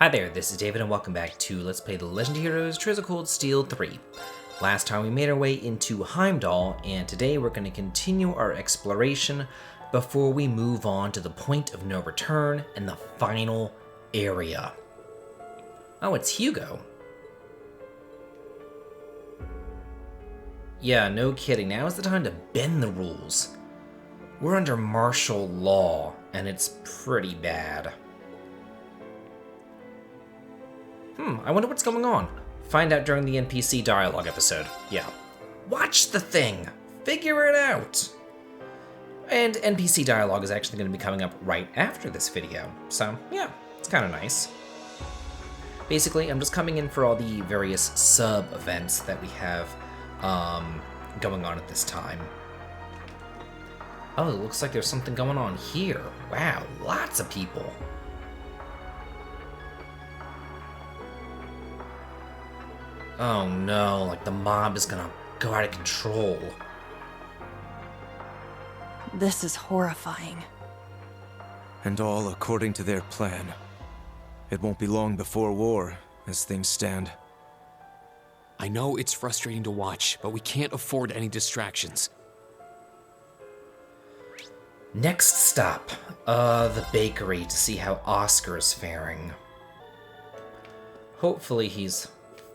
Hi there, this is David and welcome back to Let's Play The Legend of Heroes Trails of Cold Steel 3. Last time we made our way into Heimdall, and today we're going to continue our exploration before we move on to the point of no return and the final area. Oh, it's Hugo. Yeah, no kidding, now is the time to bend the rules. We're under martial law, and it's pretty bad. I wonder what's going on. Find out during the NPC dialogue episode. Yeah. Watch the thing! Figure it out! And NPC dialogue is actually going to be coming up right after this video. So, yeah, it's kind of nice. Basically, I'm just coming in for all the various sub-events that we have going on at this time. Oh, it looks like there's something going on here. Wow, lots of people. Oh no, like the mob is gonna go out of control. This is horrifying. And all according to their plan. It won't be long before war, as things stand. I know it's frustrating to watch, but we can't afford any distractions. Next stop, the bakery to see how Oscar's faring. Hopefully he's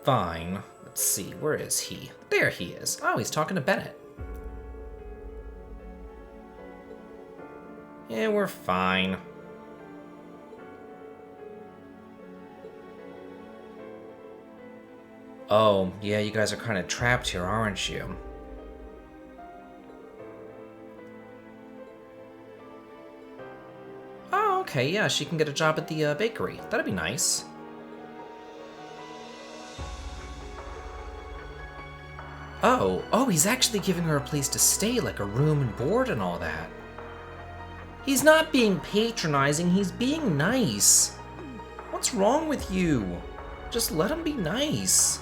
fine. Let's see, where is he? There he is. Oh, he's talking to Bennett. Yeah, we're fine. Oh, yeah, you guys are kind of trapped here, aren't you? Oh, okay, yeah, she can get a job at the bakery. That'd be nice. Oh, he's actually giving her a place to stay, like a room and board and all that. He's not being patronizing, he's being nice. What's wrong with you? Just let him be nice.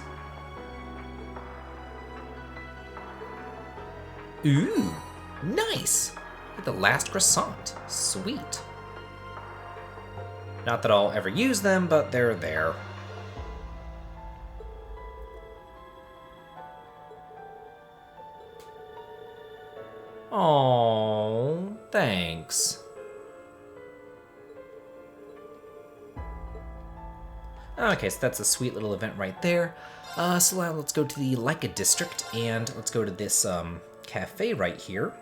Ooh, nice. Get the last croissant. Sweet. Not that I'll ever use them, but they're there. Oh, thanks. Okay, so that's a sweet little event right there. So now let's go to the Leica district, and let's go to this cafe right here.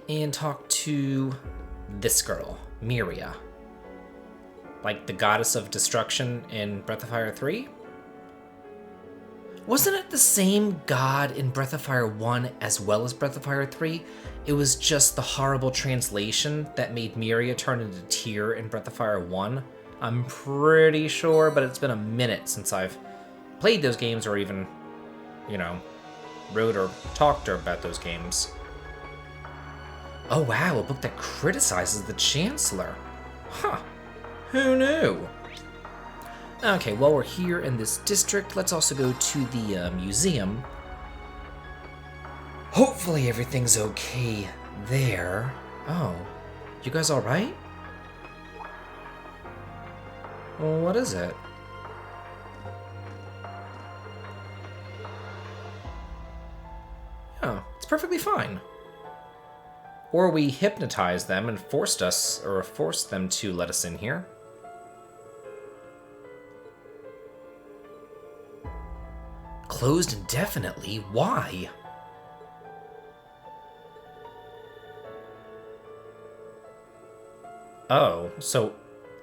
And talk to this girl, Miria. Like the goddess of destruction in Breath of Fire 3? Wasn't it the same god in Breath of Fire 1 as well as Breath of Fire 3? It was just the horrible translation that made Miria turn into Tyr in Breath of Fire 1. I'm pretty sure, but it's been a minute since I've played those games or even, you know, wrote or talked about those games. Oh wow, a book that criticizes the Chancellor. Huh, who knew? Okay, while we're here in this district, let's also go to the museum. Hopefully everything's okay there. Oh, you guys all right? Well, what is it? Oh, it's perfectly fine. Or we hypnotized them and forced them to let us in here. Closed indefinitely? Why? Oh, so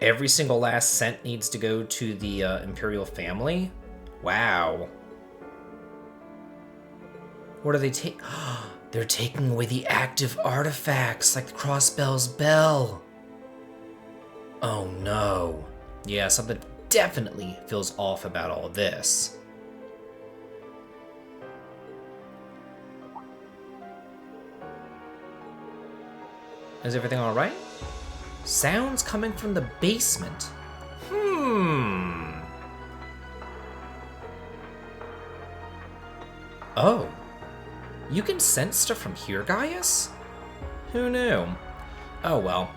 every single last cent needs to go to the Imperial family? Wow. What are they taking? They're taking away the active artifacts, like the Crossbell's bell. Oh no. Yeah, something definitely feels off about all this. Is everything alright? Sounds coming from the basement. Oh. You can sense stuff from here, Gaius? Who knew? Oh well.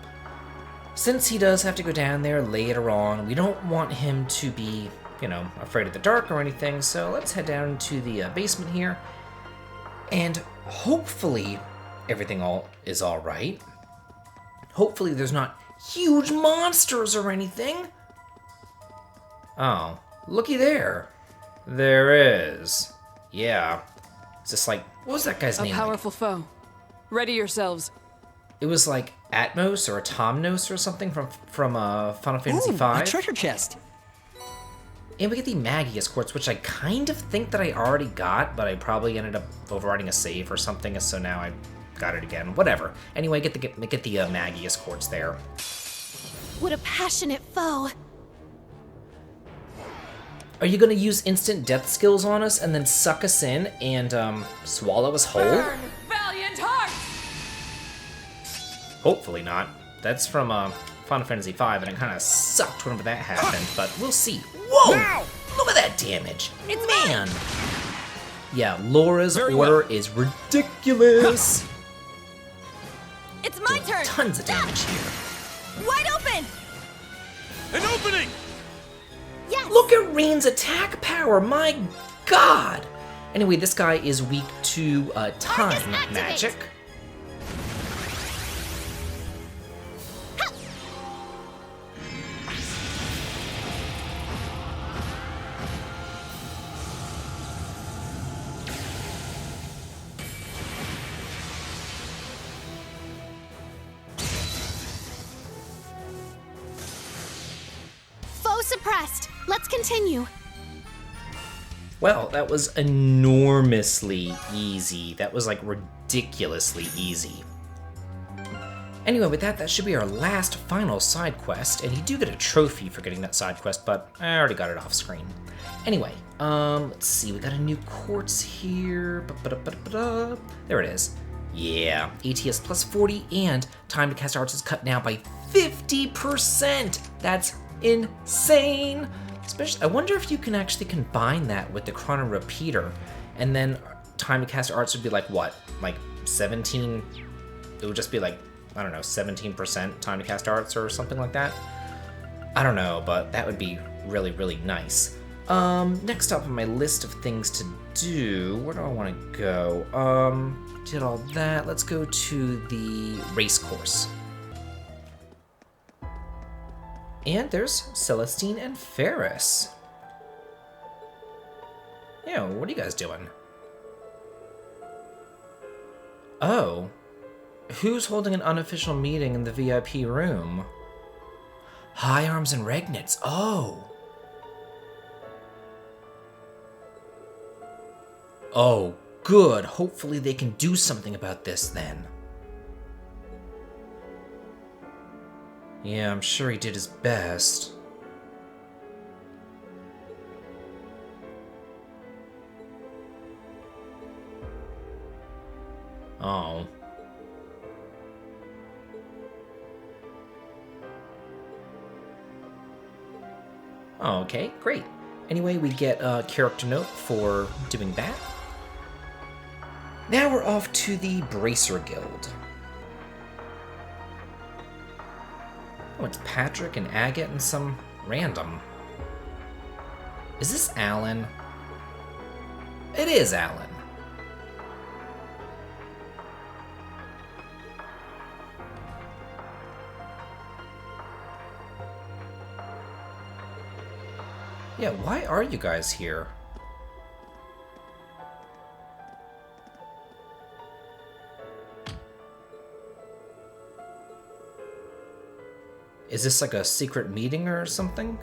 since he does have to go down there later on, we don't want him to be, you know, afraid of the dark or anything, so let's head down to the basement here, and hopefully everything is all right. Hopefully there's not huge monsters or anything. Oh, looky there. There is. Yeah. It's just like, what was that guy's name? A powerful foe. Ready yourselves. It was like Atmos or Atomnos or something from Final Fantasy V. A treasure chest. And we get the Magius quartz, which I kind of think that I already got, but I probably ended up overriding a save or something, so now I got it again. Whatever. Anyway, get the Magius quartz there. What a passionate foe. Are you gonna use instant death skills on us and then suck us in and swallow us whole? Burn, valiant heart! Hopefully not. That's from Final Fantasy V, and it kind of sucked whenever that happened, but we'll see. Whoa! Look at that damage! Man! Yeah, Laura's order is ridiculous! It's my turn. Tons of damage here. Wide open. An opening! Yes. Look at Rain's attack power, my god! Anyway, this guy is weak to time activate. magic. Foe suppressed. Let's continue. Well, that was enormously easy. That was like ridiculously easy. Anyway, with that should be our last final side quest, and you do get a trophy for getting that side quest, but I already got it off screen. Anyway, let's see, we got a new quartz here. There it is. Yeah, ATS plus 40, and time to cast arts is cut down by 50%. That's insane. Especially, I wonder if you can actually combine that with the Chrono Repeater, and then time to cast arts would be like what? Like 17? It would just be like, I don't know, 17% time to cast arts or something like that. I don't know, but that would be really, really nice. Next up on my list of things to do, where do I want to go? Did all that. Let's go to the race course. And there's Celestine and Ferris. Yeah, what are you guys doing? Oh. Who's holding an unofficial meeting in the VIP room? High Arms and Regnitz. Oh. Oh, good. Hopefully they can do something about this then. Yeah, I'm sure he did his best. Oh. Oh, okay, great. Anyway, we get a character note for doing that. Now we're off to the Bracer Guild. Oh, it's Patrick and Agate and some random. Is this Alan? It is Alan. Yeah, why are you guys here? Is this like a secret meeting or something?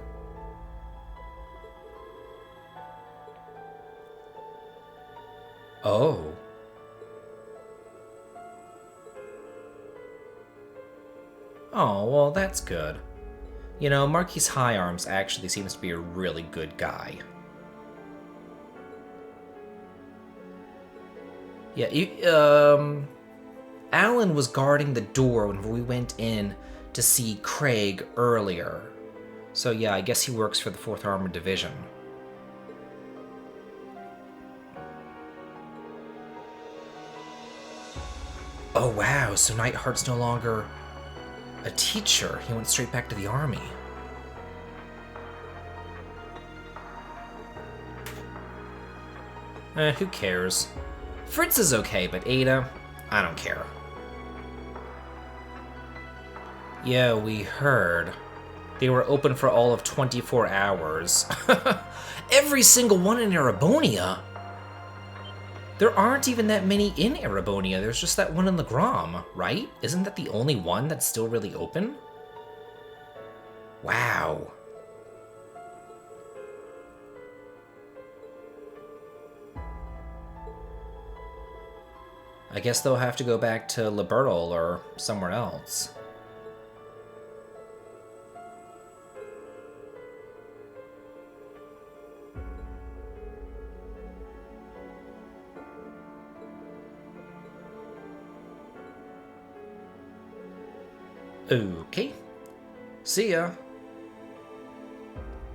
Oh. Oh, well, that's good. You know, Marquis High Arms actually seems to be a really good guy. Yeah, Alan was guarding the door when we went in to see Craig earlier. So yeah, I guess he works for the 4th Armored Division. Oh wow, so Nightheart's no longer... A teacher. He went straight back to the army. Who cares? Fritz is okay, but Ada, I don't care. Yeah, we heard. They were open for all of 24 hours. Every single one in Erebonia? There aren't even that many in Erebonia. There's just that one in the Grom, right? Isn't that the only one that's still really open? Wow. I guess they'll have to go back to Libertal or somewhere else. Okay. See ya.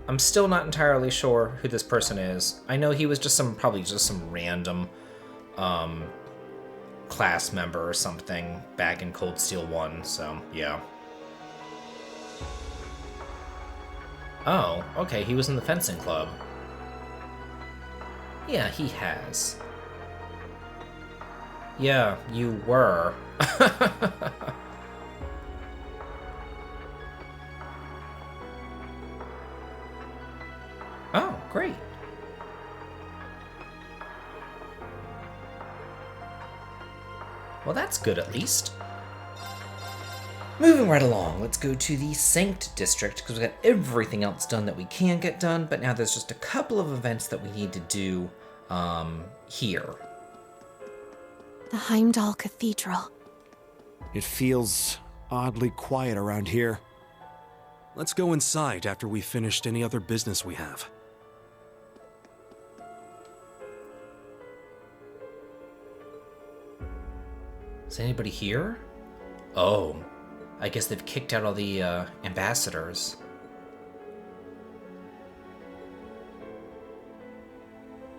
I'm still not entirely sure who this person is. I know he was just probably just some random, class member or something back in Cold Steel 1, so yeah. Oh, okay, he was in the fencing club. Yeah, he has. Yeah, you were. Oh, great. Well, that's good at least. Moving right along, let's go to the Sanct District, because we've got everything else done that we can get done, but now there's just a couple of events that we need to do here. The Heimdall Cathedral. It feels oddly quiet around here. Let's go inside after we've finished any other business we have. Is anybody here? Oh, I guess they've kicked out all the ambassadors.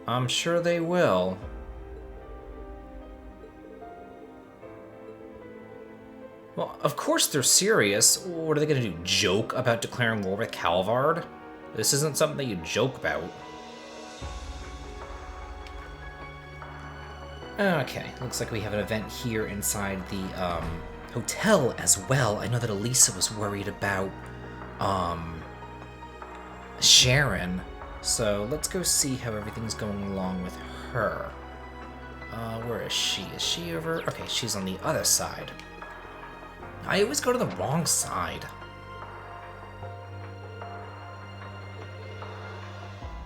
I'm sure they will. Well, of course they're serious. What are they gonna do, joke about declaring war with Calvard? This isn't something that you joke about. Okay, looks like we have an event here inside the hotel as well. I know that Elisa was worried about Sharon, so let's go see how everything's going along with her. Where is she? Is she over? Okay, she's on the other side. I always go to the wrong side.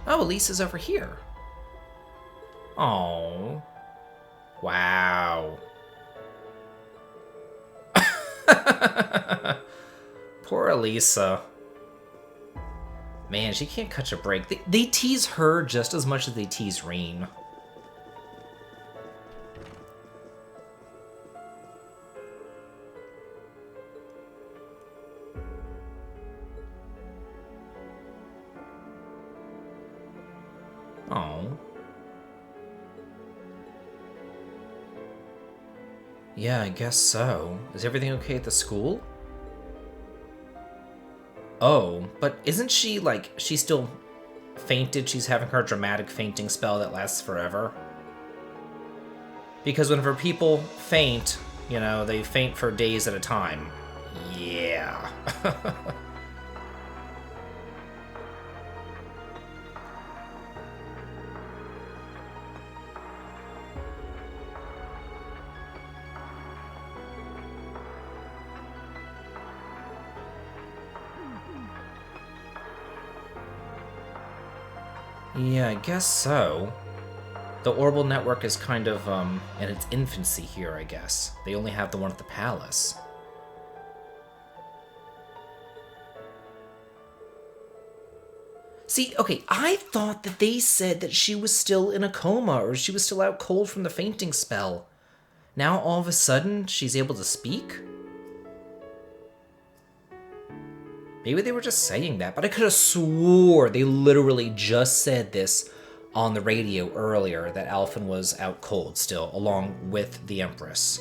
Oh, Elisa's over here. Oh. Wow. Poor Elisa. Man, she can't catch a break. They tease her just as much as they tease Reen. Oh. Yeah, I guess so. Is everything okay at the school? Oh, but isn't she, like, she's still fainted? She's having her dramatic fainting spell that lasts forever? Because whenever people faint, you know, they faint for days at a time. Yeah. Yeah, I guess so. The Orbital Network is kind of, in its infancy here, I guess. They only have the one at the palace. See, okay, I thought that they said that she was still in a coma, or she was still out cold from the fainting spell. Now, all of a sudden, she's able to speak? Maybe they were just saying that, but I could have swore they literally just said this on the radio earlier, that Alphen was out cold still, along with the Empress.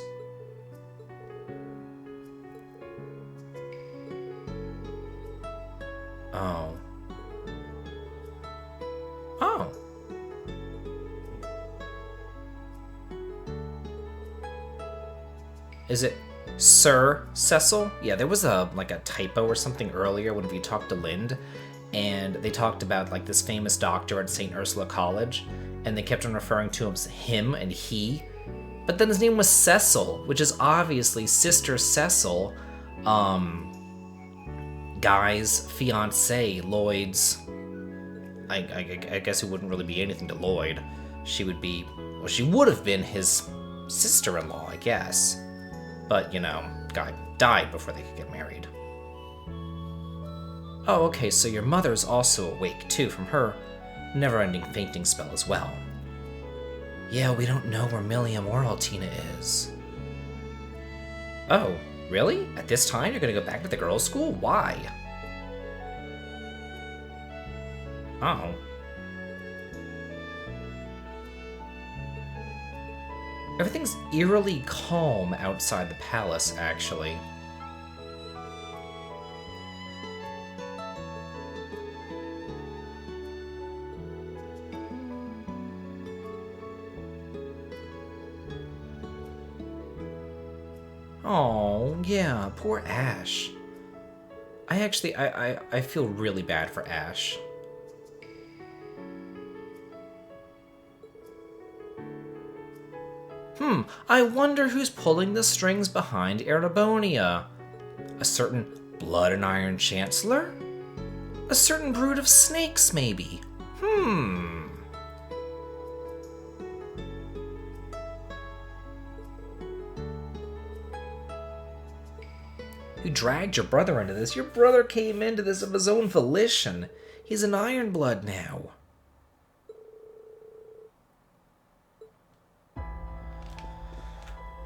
Oh. Oh. Is it Sir Cecil? Yeah, there was a typo or something earlier when we talked to Lind, and they talked about like this famous doctor at St. Ursula College, and they kept on referring to him as him and he. But then his name was Cecil, which is obviously Sister Cecil, Guy's fiancée, Lloyd's. I guess it wouldn't really be anything to Lloyd. She would be, well, she would have been his sister-in-law, I guess. But, you know, Guy died before they could get married. Oh, okay, so your mother's also awake, too, from her never-ending fainting spell as well. Yeah, we don't know where Milliam or Altina is. Oh, really? At this time, you're gonna go back to the girls' school? Why? Oh. Everything's eerily calm outside the palace, actually. Oh, yeah, poor Ash. I feel really bad for Ash. I wonder who's pulling the strings behind Erebonia. A certain Blood and Iron Chancellor? A certain brood of snakes, maybe? You dragged your brother into this. Your brother came into this of his own volition. He's an Ironblood now.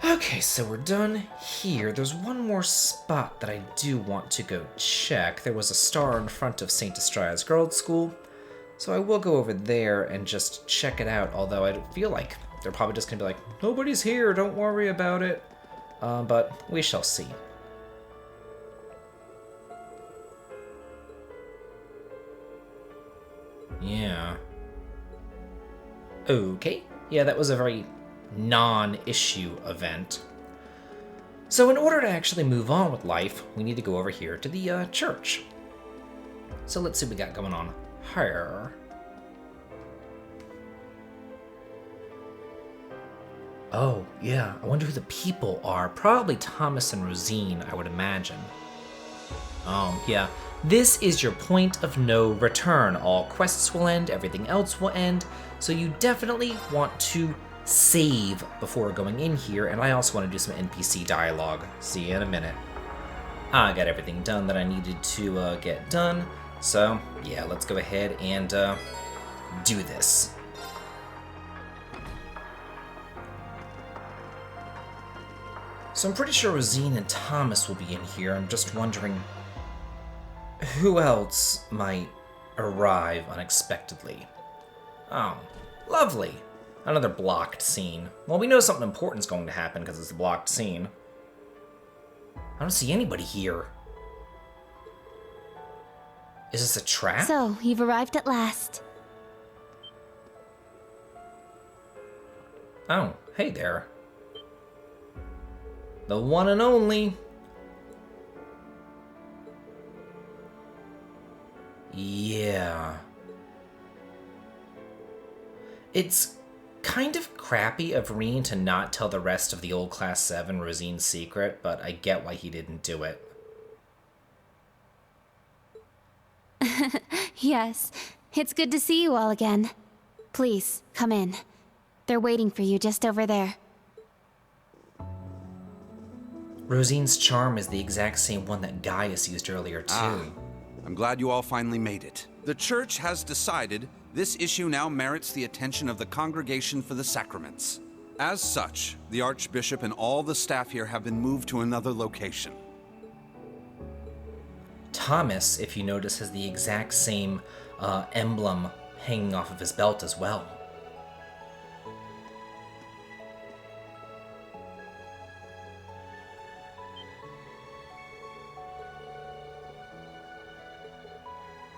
Okay, so we're done here. There's one more spot that I do want to go check. There was a star in front of St. Estria's Girls' School, so I will go over there and just check it out, although I feel like they're probably just gonna be like, nobody's here, don't worry about it. But we shall see. Yeah. Okay. Yeah, that was a very non-issue event. So in order to actually move on with life, we need to go over here to the church. So let's see what we got going on here. Oh, yeah, I wonder who the people are. Probably Thomas and Rosine, I would imagine. Oh, yeah. This is your point of no return. All quests will end, everything else will end, so you definitely want to save before going in here, and I also want to do some NPC dialogue. See you in a minute. I got everything done that I needed to get done, so yeah, let's go ahead and do this. So I'm pretty sure Rosine and Thomas will be in here. I'm just wondering who else might arrive unexpectedly. Oh, lovely. Another blocked scene. Well, we know something important's going to happen because it's a blocked scene. I don't see anybody here. Is this a trap? So, you've arrived at last. Oh, hey there. The one and only. Yeah. It's kind of crappy of Reen to not tell the rest of the old Class 7 Rosine's secret, but I get why he didn't do it. Yes, it's good to see you all again. Please, come in. They're waiting for you just over there. Rosine's charm is the exact same one that Gaius used earlier, too. I'm glad you all finally made it. The church has decided this issue now merits the attention of the Congregation for the Sacraments. As such, the Archbishop and all the staff here have been moved to another location. Thomas, if you notice, has the exact same emblem hanging off of his belt as well.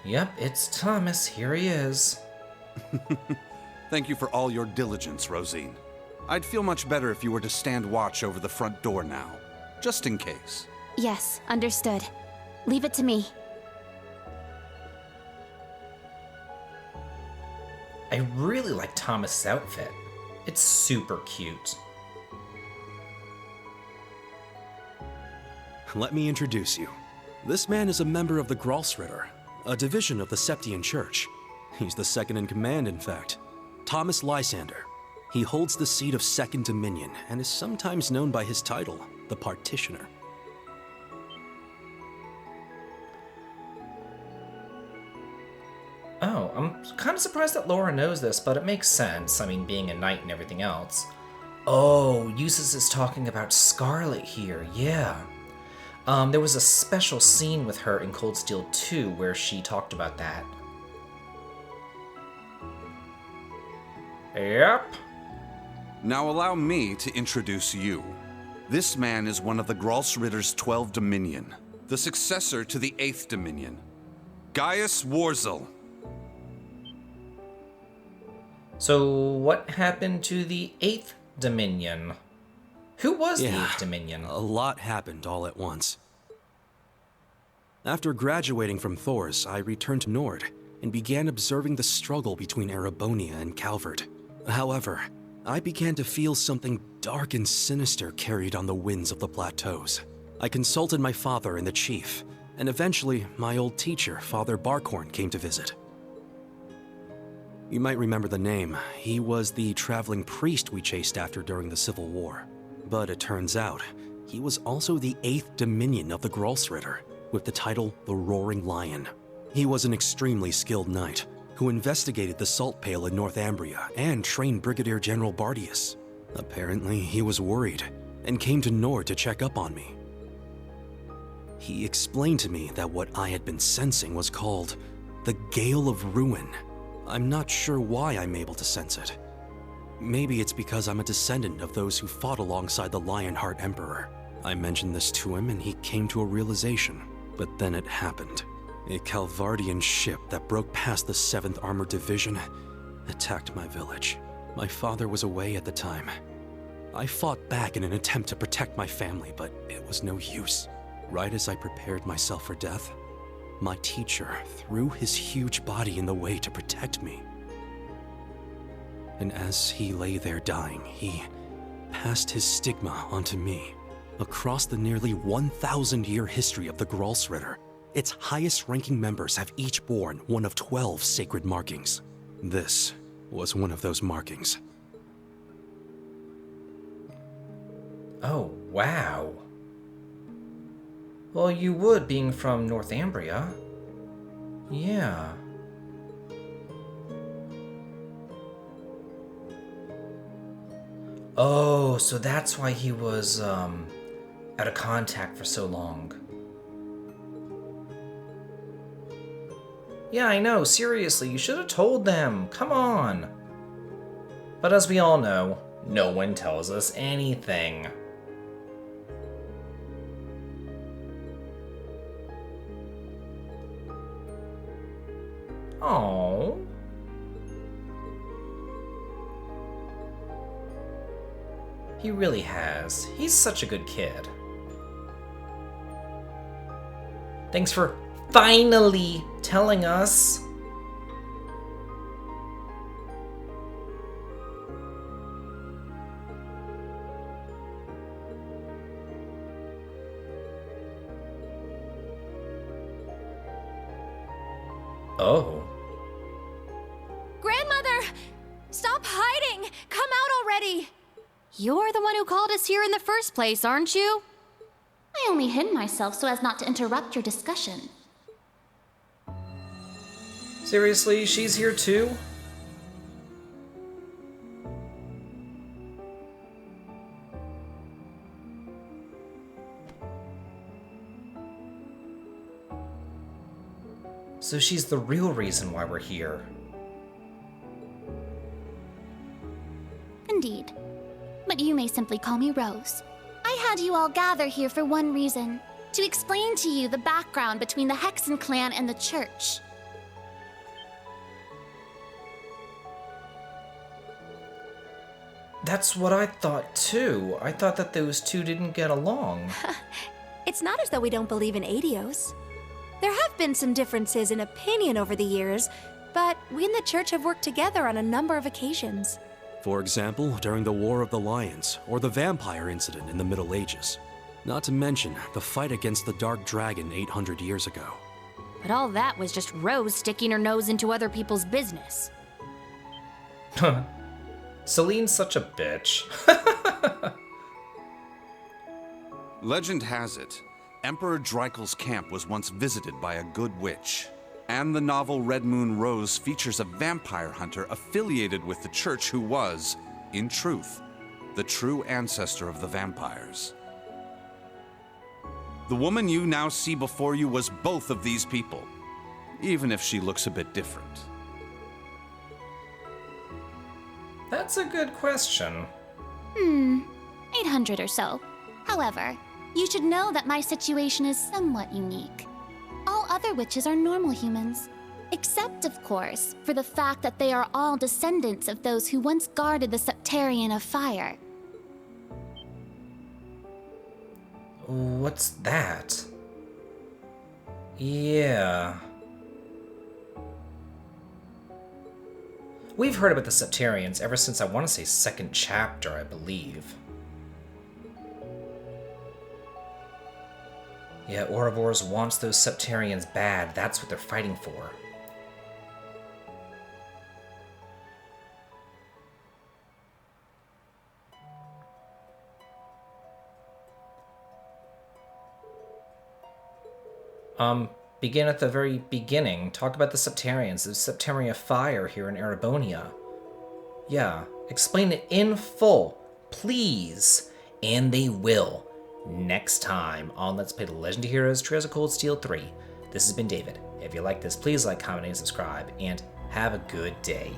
Yep, it's Thomas. Here he is. Thank you for all your diligence, Rosine. I'd feel much better if you were to stand watch over the front door now, just in case. Yes, understood. Leave it to me. I really like Thomas' outfit. It's super cute. Let me introduce you. This man is a member of the Gralsritter, a division of the Septian Church. He's the second in command, in fact. Thomas Lysander. He holds the seat of Second Dominion and is sometimes known by his title, the Partitioner. Oh, I'm kind of surprised that Laura knows this, but it makes sense. I mean, being a knight and everything else. Oh, Eustace is talking about Scarlet here, yeah. There was a special scene with her in Cold Steel 2 where she talked about that. Yep. Now allow me to introduce you. This man is one of the Gralsritter's 12 Dominion, the successor to the 8th Dominion, Gaius Warzel. So, what happened to the 8th Dominion? Who was the Yeah, 8th Dominion? A lot happened all at once. After graduating from Thors, I returned to Nord and began observing the struggle between Erebonia and Calvert. However, I began to feel something dark and sinister carried on the winds of the plateaus. I consulted my father and the chief, and eventually my old teacher, Father Barkhorn, came to visit. You might remember the name. He was the traveling priest we chased after during the Civil War. But it turns out, he was also the 8th Dominion of the Gralsritter, with the title the Roaring Lion. He was an extremely skilled knight, who investigated the Salt Pale in Northumbria and trained Brigadier General Bardius. Apparently, he was worried, and came to Nord to check up on me. He explained to me that what I had been sensing was called the Gale of Ruin. I'm not sure why I'm able to sense it. Maybe it's because I'm a descendant of those who fought alongside the Lionheart Emperor. I mentioned this to him and he came to a realization, but then it happened. A Calvardian ship that broke past the 7th Armored Division attacked my village. My father was away at the time. I fought back in an attempt to protect my family, but it was no use. Right as I prepared myself for death, my teacher threw his huge body in the way to protect me. And as he lay there dying, he passed his stigma onto me. Across the nearly 1,000-year history of the Gralsritter, its highest-ranking members have each borne one of 12 sacred markings. This was one of those markings. Oh, wow. Well, you would, being from Northumbria. Yeah. Oh, so that's why he was, out of contact for so long. Yeah, I know, seriously, you should have told them. Come on. But as we all know, no one tells us anything. Oh. He really has. He's such a good kid. Thanks for finally telling us. Oh. Grandmother! Stop hiding! Come out already! You're the one who called us here in the first place, aren't you? I only hid myself so as not to interrupt your discussion. Seriously, she's here too? So she's the real reason why we're here. Indeed. But you may simply call me Rose. I had you all gather here for one reason. To explain to you the background between the Hexen clan and the Church. That's what I thought too. I thought that those two didn't get along. It's not as though we don't believe in Adios. There have been some differences in opinion over the years, but we and the church have worked together on a number of occasions. For example, during the War of the Lions, or the vampire incident in the Middle Ages. Not to mention the fight against the Dark Dragon 800 years ago. But all that was just Rose sticking her nose into other people's business. Celine's such a bitch. Legend has it, Emperor Dreikel's camp was once visited by a good witch. And the novel Red Moon Rose features a vampire hunter affiliated with the church who was, in truth, the true ancestor of the vampires. The woman you now see before you was both of these people, even if she looks a bit different. That's a good question. 800 or so. However, you should know that my situation is somewhat unique. All other witches are normal humans. Except, of course, for the fact that they are all descendants of those who once guarded the Septarian of Fire. What's that? Yeah. We've heard about the Septarians ever since I want to say second chapter, I believe. Yeah, Ouroboros wants those Septarians bad. That's what they're fighting for. Begin at the very beginning. Talk about the Septarians, the Septaria Fire here in Erebonia. Yeah, explain it in full, please. And they will. Next time on Let's Play The Legend of Heroes Trails of Cold Steel 3. This has been David. If you like this, please like, comment, and subscribe, and have a good day.